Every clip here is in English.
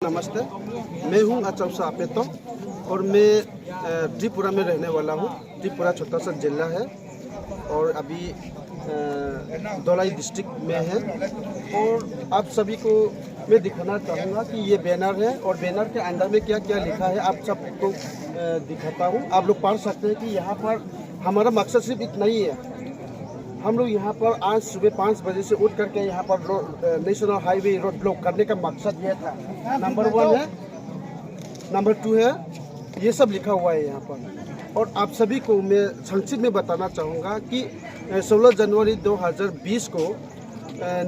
नमस्ते। मैं हूं अचौसा आपेतो और मैं त्रिपुरा में रहने वाला हूं। त्रिपुरा छोटा सा जिला है और अभी धलाई डिस्ट्रिक्ट में है। और आप सभी को मैं दिखाना चाहूँगा कि ये बैनर है और बैनर के अंदर में क्या क्या लिखा है आप सबको दिखाता हूँ। आप लोग पढ़ सकते हैं कि यहाँ पर हमारा मकसद सिर्फ इतना ही है। हम लोग यहाँ पर आज सुबह 5 बजे से उठ करके यहाँ पर नेशनल हाईवे रोड ब्लॉक करने का मकसद यह था। नंबर 1 है, नंबर 2 है, ये सब लिखा हुआ है यहाँ पर। और आप सभी को मैं संक्षिप्त में बताना चाहूँगा कि 16 जनवरी 2020 को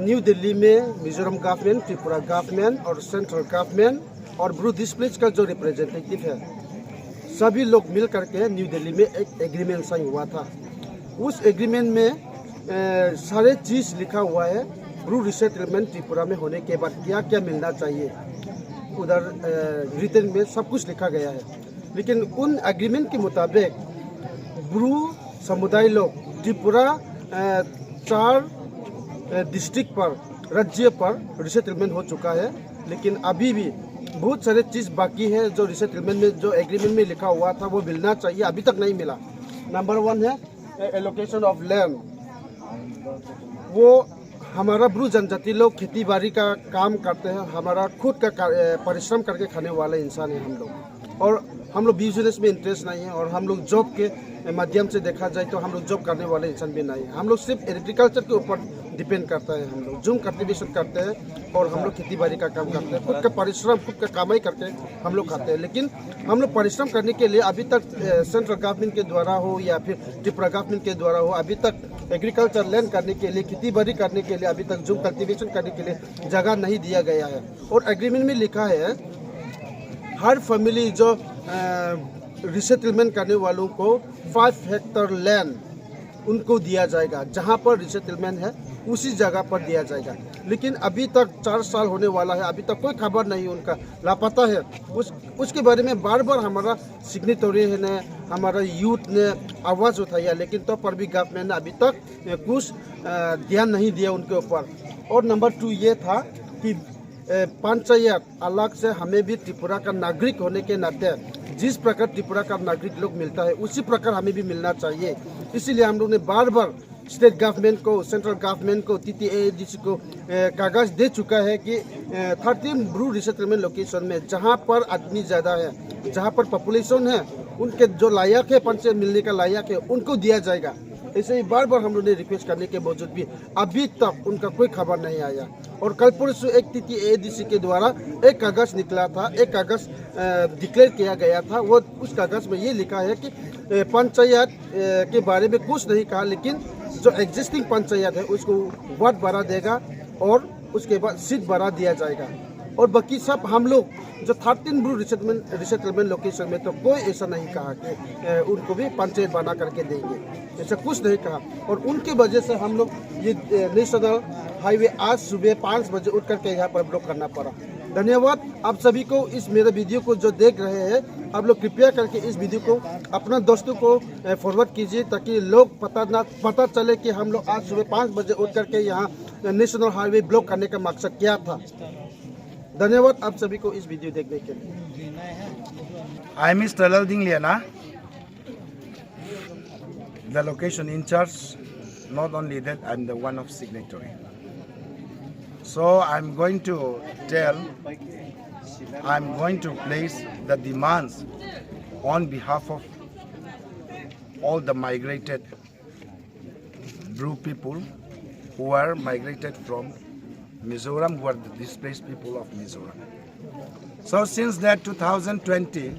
न्यू दिल्ली में मिजोरम गवर्नमेंट, त्रिपुरा गवर्नमेंट और सेंट्रल गवर्नमेंट और ब्रू डिस्प्लेज का जो रिप्रेजेंटेटिव है, सभी लोग मिल करके न्यू दिल्ली में एक एग्रीमेंट साइन हुआ था। उस एग्रीमेंट में सारे चीज़ लिखा हुआ है। ब्रू रिसेटलमेंट त्रिपुरा में होने के बाद क्या क्या मिलना चाहिए, उधर रिटर्न में सब कुछ लिखा गया है। लेकिन उन एग्रीमेंट के मुताबिक ब्रू समुदाय लोग त्रिपुरा 4 डिस्ट्रिक्ट पर, राज्य पर रिसेटलमेंट हो चुका है। लेकिन अभी भी बहुत सारे चीज़ बाकी है जो रिसेटलमेंट में, जो एग्रीमेंट में लिखा हुआ था वो मिलना चाहिए, अभी तक नहीं मिला। नंबर 1 है एलोकेशन ऑफ लैंड। वो हमारा ब्रू जनजाति लोग खेती बाड़ी का काम करते हैं, हमारा खुद का परिश्रम करके खाने वाले इंसान हैं हम लोग। और हम लोग बिजनेस में इंटरेस्ट नहीं है और हम लोग जॉब के माध्यम से देखा जाए तो हम लोग जॉब करने वाले इंसान भी नहीं है। हम लोग सिर्फ एग्रीकल्चर के ऊपर डिपेंड करता है। हम लोग जूम कल्टीवेशन करते हैं और हम लोग खेती बाड़ी का काम करते हैं। खुद का परिश्रम, खुद का कमाई करके हम लोग खाते हैं। लेकिन हम लोग परिश्रम करने के लिए अभी तक सेंट्रल गवर्नमेंट के द्वारा हो या फिर त्रिपुरा गवर्नमेंट के द्वारा हो, अभी तक एग्रीकल्चर लैंड करने के लिए, खेती बाड़ी करने के लिए अभी तक जूम कल्टीवेशन करने के लिए जगह नहीं दिया गया है। और एग्रीमेंट में लिखा है हर फैमिली जो रिसेटलमेंट करने वालों को 5 हेक्टेयर लैंड उनको दिया जाएगा। जहां पर रिसेटलमेंट है उसी जगह पर दिया जाएगा। लेकिन अभी तक 4 साल होने वाला है, अभी तक कोई खबर नहीं, उनका लापता है। उसके बारे में बार बार हमारा सिग्नेटरी ने, हमारा यूथ ने आवाज़ उठाया, लेकिन तो पर भी गवर्नमेंट ने अभी तक कुछ ध्यान नहीं दिया उनके ऊपर। और नंबर 2 ये था कि पंचायत अलग से हमें भी त्रिपुरा का नागरिक होने के नाते जिस प्रकार त्रिपुरा का नागरिक लोग मिलता है उसी प्रकार हमें भी मिलना चाहिए। इसीलिए हम लोग ने बार बार स्टेट गवर्नमेंट को, सेंट्रल गवर्नमेंट को, TTADC को कागज़ दे चुका है कि 13 ब्रू रिसेटलमेंट लोकेशन में जहां पर आदमी ज़्यादा है, जहां पर पॉपुलेशन है, उनके जो लायक है, पंचायत मिलने का लायक है, उनको दिया जाएगा। ऐसे ही बार बार हम लोग ने रिक्वेस्ट करने के बावजूद भी अभी तक उनका कोई खबर नहीं आया। और कल परसों एक TTADC के द्वारा एक कागज़ निकला था, एक कागज़ डिक्लेयर किया गया था। वो उस कागज़ में ये लिखा है कि पंचायत के बारे में कुछ नहीं कहा, लेकिन जो एग्जिस्टिंग पंचायत है उसको वार्ड बढ़ा देगा और उसके बाद सीट बढ़ा दिया जाएगा। और बाकी सब हम लोग जो 13 ब्रू रिसेटलमेंट लोकेशन में तो कोई ऐसा नहीं कहा कि उनको भी पंचायत बना करके देंगे, ऐसा कुछ नहीं कहा। और उनकी वजह से हम लोग ये नेशनल हाईवे आज सुबह 5 बजे उठ करके यहाँ पर ब्लॉक करना पड़ा। धन्यवाद आप सभी को। इस मेरे वीडियो को जो देख रहे हैं, आप लोग कृपया करके इस वीडियो को अपना दोस्तों को फॉरवर्ड कीजिए ताकि लोग पता चले कि हम लोग आज सुबह 5 बजे उठ करके यहाँ नेशनल हाईवे ब्लॉक करने का मकसद क्या था। धन्यवाद आप सभी को इस वीडियो देखने के लिए। I am Mr. Lalding Liana, the location in charge. Not only that, I'm the one of signatory. So I'm going to place the demands on behalf of all the migrated Bru people who are migrated from Mizoram, who are the displaced people of Mizoram. So since that 2020,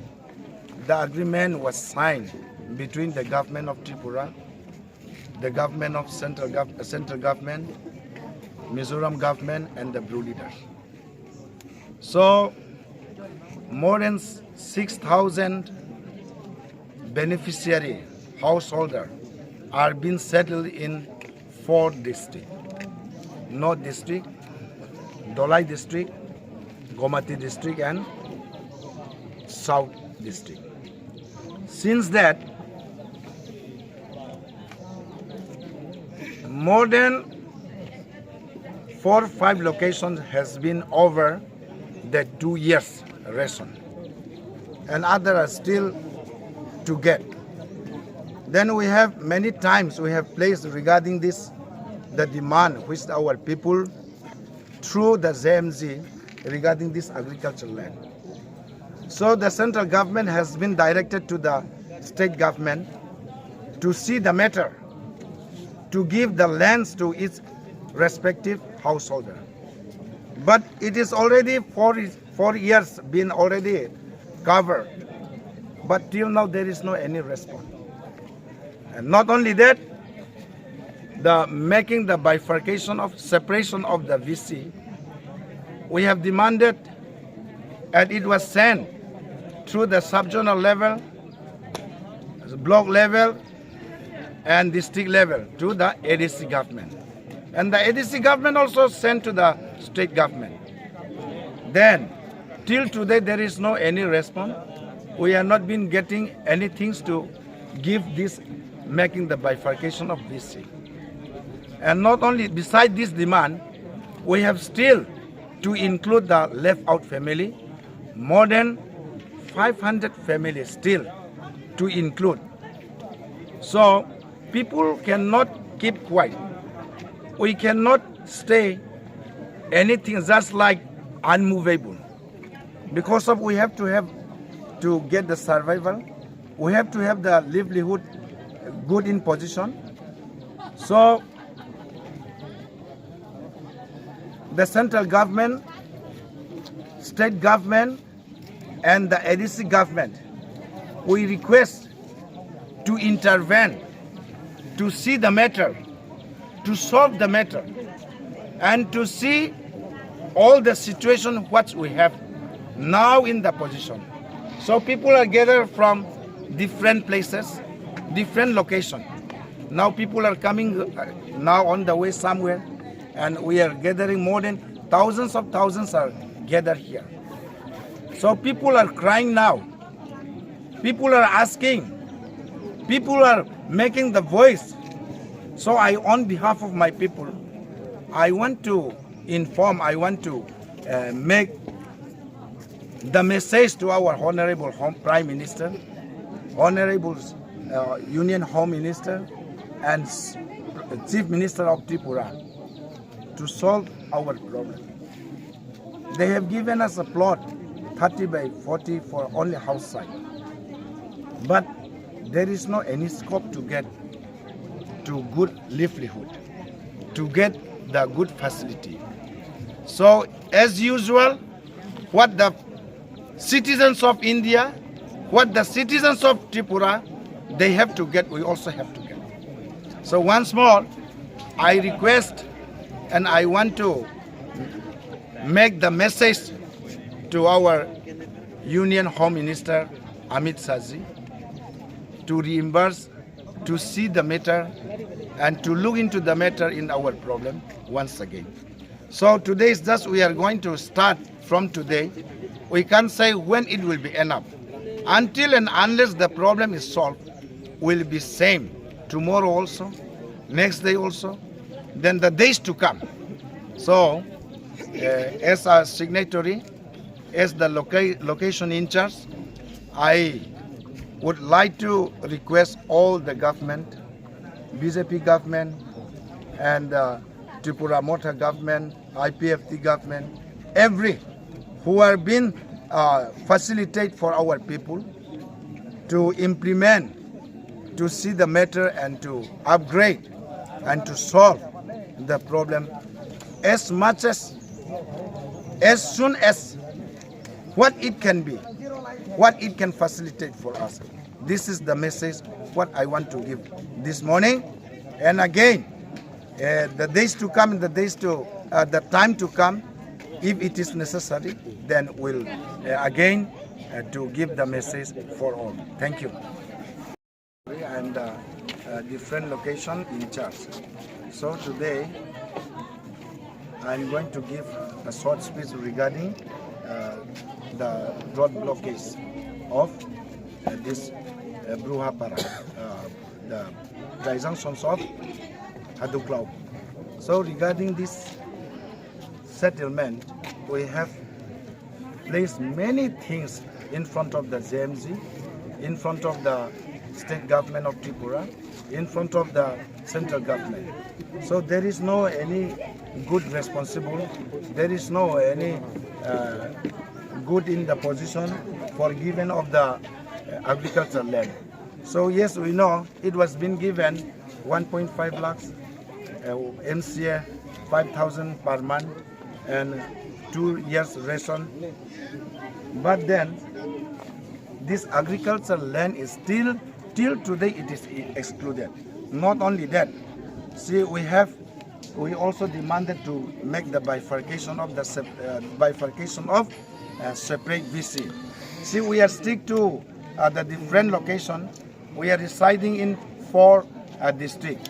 the agreement was signed between the government of Tripura, the government of central government, Mizoram government and the Bru leaders. So more than 6,000 beneficiary householder are being settled in 4 districts: North District, Dolai District, Gomati District and South District. Since that, more than 4 or 5 locations has been over that 2 years ration, and others are still to get. Then we have many times we have placed regarding this the demand which our people through the ZMZ regarding this agricultural land. So the central government has been directed to the state government to see the matter, to give the lands to its respective householder. But it is already 4 years been already covered, but till now there is no any response. And not only that, the making the bifurcation of separation of the VC, we have demanded, and it was sent through the sub-zonal level, block level, and district level to the ADC government. And the ADC government also sent to the state government. Then, till today there is no any response. We have not been getting anything to give this, making the bifurcation of VC. And not only, beside this demand, we have still to include the left out family, more than 500 families still to include. So people cannot keep quiet. We cannot stay anything just like unmovable, because of we have to get the survival. We have to have the livelihood good in position. So the central government, state government, and the ADC government, we request to intervene, to see the matter, to solve the matter, and to see all the situation what we have now in the position. So people are gathered from different places, different locations. Now people are coming now on the way somewhere, and we are gathering more than thousands of thousands are gathered here. So people are crying now. People are asking. People are making the voice. So on behalf of my people, I want to inform, I want to make the message to our Honorable Prime Minister, Honorable Union Home Minister, and Chief Minister of Tripura to solve our problem. They have given us a plot 30 by 40 for only house site, but there is no any scope to get to good livelihood, to get the good facility. So as usual, what the citizens of India, what the citizens of Tripura, they have to get, we also have to get. So once more, I request and I want to make the message to our Union Home Minister Amit Saji to reimburse, to see the matter and to look into the matter in our problem once again. So today is just we are going to start from today. We can't say when it will be enough. Until and unless the problem is solved, will be same tomorrow also, next day also, then the days to come. So as a signatory, as the location in charge, I would like to request all the government, BJP government, and Tripura Mota government, IPFT government, every who have been facilitate for our people to implement, to see the matter and to upgrade and to solve the problem as much as soon as what it can be, what it can facilitate for us. This is the message what I want to give this morning. And again, the days to come, the time to come, if it is necessary, then we'll again to give the message for all. Thank you. And different location in charge. So today, I'm going to give a short speech regarding the road blockage of this Bruhapara, the junctions of Haduklau. So regarding this settlement, we have placed many things in front of the JMG, in front of the state government of Tripura, in front of the central government. So there is no any good responsible, there is no any good in the position for giving of the agricultural land. So yes, we know it was been given 1.5 lakhs, MCA 5,000 per month and 2 years ration. But then this agricultural land is still, till today it is excluded. Not only that, see we also demanded to make the bifurcation of the separate VC. See, we are stick to the different location. We are residing in 4 districts.